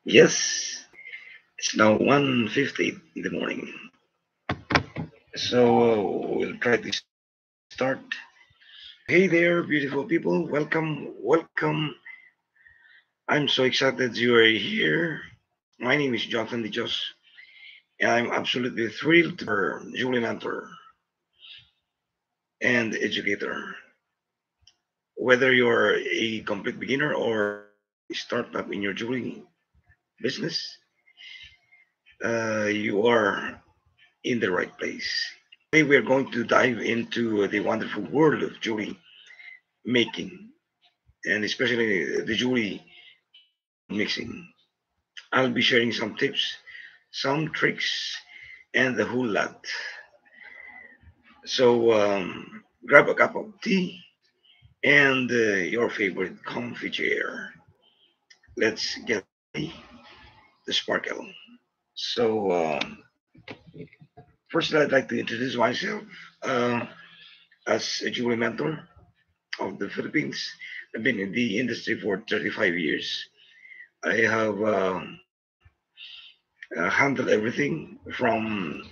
Yes, it's now 1:50 in the morning. So we'll try to start. Hey there, beautiful people. Welcome, welcome. I'm so excited you are here. My name is Jonathan De Jos, and I'm absolutely thrilled to be your Julie mentor and educator. Whether you're a complete beginner or a startup in your jewelry business, you are in the right place. Today we are going to dive into the wonderful world of jewelry making and especially the jewelry gold mixing. I'll be sharing some tips, some tricks, and the whole lot. So grab a cup of tea and your favorite comfy chair. Let's get ready to sparkle. So first, I'd like to introduce myself uh, as a jewelry mentor of the Philippines. I've been in the industry for 35 years. I have handled everything from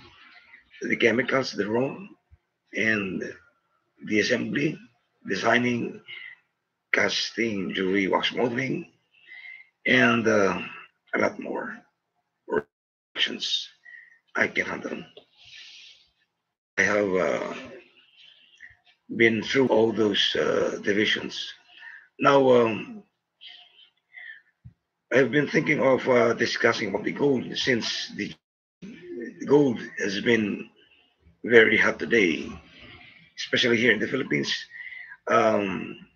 the chemicals, the raw, and the assembly, designing, casting, jewelry, wax molding, and a lot more. Options I can handle. I have been through all those divisions. Now, I've been thinking of discussing about the gold since the gold has been very hot today, especially here in the Philippines. Um,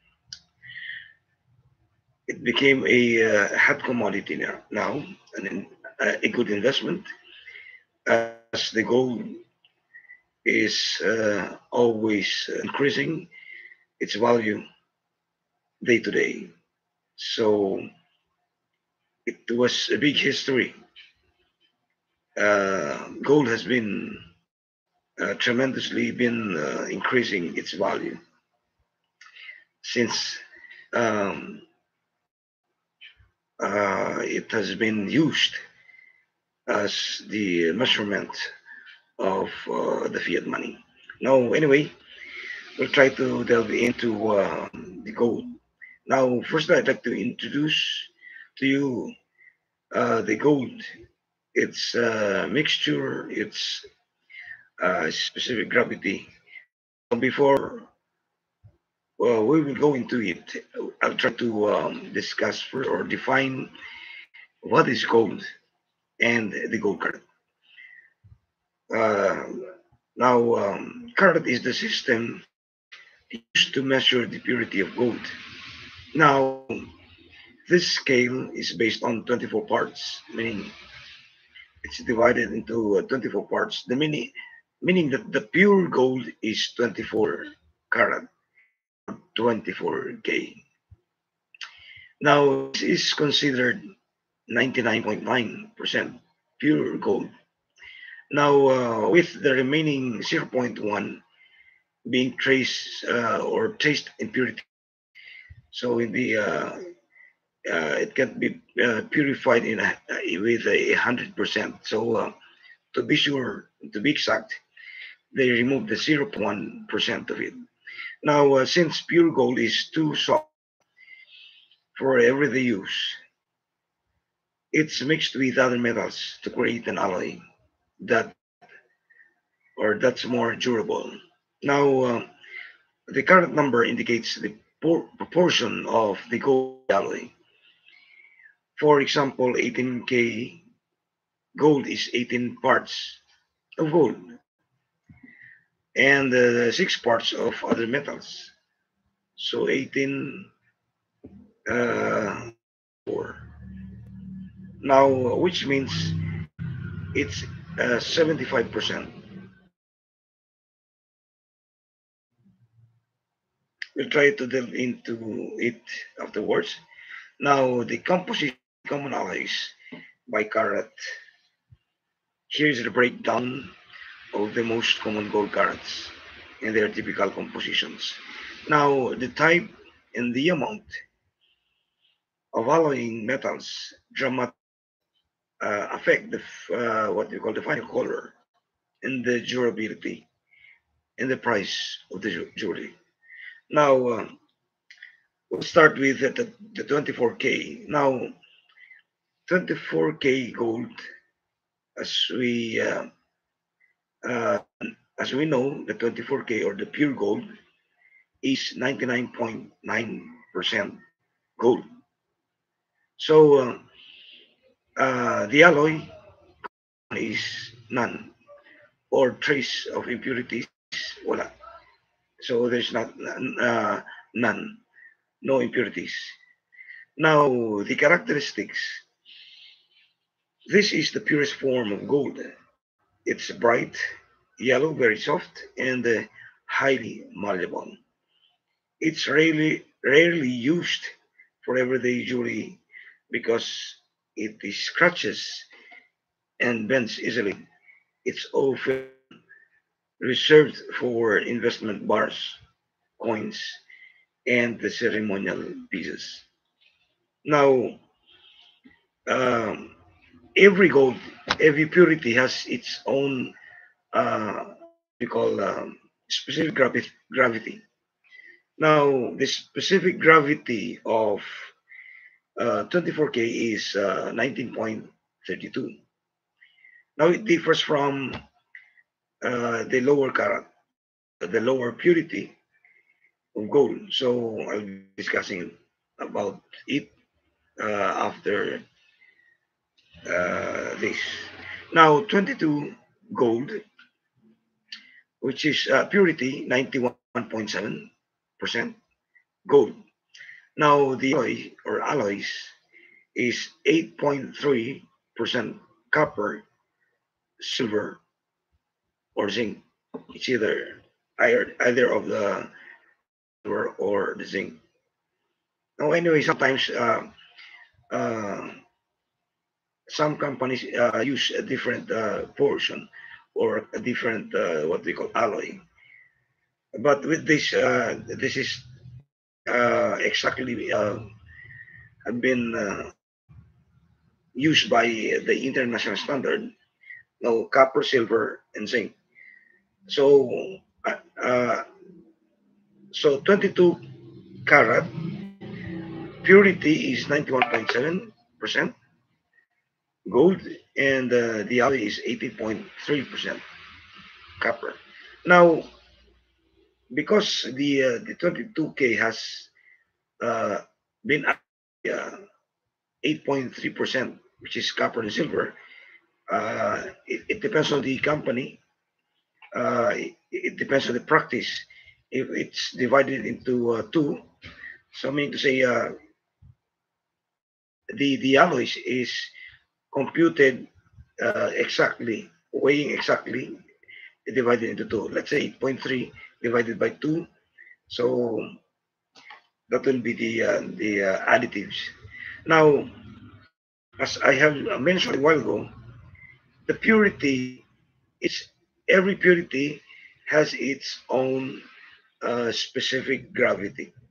it became a hot commodity now and a good investment as the gold is always increasing its value day to day. So it was a big history. Gold has been tremendously been increasing its value since um, it has been used as the measurement of the fiat money. Now, anyway, we'll try to delve into the gold. Now, first, I'd like to introduce to you the gold. It's a mixture, it's specific gravity. Now, before we will go into it, I'll try to discuss first or define what is gold and the gold card. Uh, now, carat is the system used to measure the purity of gold. Now, this scale is based on 24 parts, meaning it's divided into 24 parts. Meaning that the pure gold is 24 karat, 24K. Now, this is considered 99.9% pure gold. Now, with the remaining zero point 0.1 being traced or traced impurity. So in the it can be purified with 100%. So to be sure, to be exact, they remove the 0.1% of it. Now, since pure gold is too soft for everyday use, it's mixed with other metals to create an alloy that that's more durable. Now, the current number indicates the proportion of the gold alloy. For example, 18K gold is 18 parts of gold and 6 parts of other metals. So 18 4. Now, which means it's 75%. We'll try to delve into it afterwards. Now, the composition of common alloys by carat. Here's the breakdown of the most common gold carats and their typical compositions. Now, the type and the amount of alloying metals dramatically. affect what we call the final color and the durability and the price of the jewelry. Now, we'll start with the 24K. Now, 24K gold, as we uh, uh, as we know, the 24K or the pure gold is 99.9% gold. So the alloy is none or trace of impurities. Wala. So there's not none, no impurities. Now the characteristics. This is the purest form of gold. It's bright, yellow, very soft, and highly malleable. It's rarely used for everyday jewelry because it scratches and bends easily. It's often reserved for investment bars, coins, and the ceremonial pieces. Now, um, every gold, every purity has its own what we call specific gravity. Now, the specific gravity of 24K is 19.32. Now, it differs from the lower carat, the lower purity of gold. So, I'll be discussing about it after this. Now, 22 gold, which is purity 91.7% gold. Now, the alloy or alloys is 8.3% copper, silver, or zinc. It's either of the silver or the zinc. Now, anyway, sometimes uh, some companies use a different portion or a different what we call alloy. But with this, this is exactly have been used by the international standard. No copper, silver, and zinc. So, uh, uh, so 22 carat purity is 91.7% gold, and the alloy is 18.3% copper. Now, because the 22K has uh, been 8.3%, which is copper and silver, it depends on the company. It depends on the practice. If it's divided into two, so meaning to say the alloys is computed exactly, weighing exactly, divided into two. Let's say 8.3 divided by 2. So that will be the additives. Now, as I have mentioned a while ago, the purity is every purity has its own specific gravity.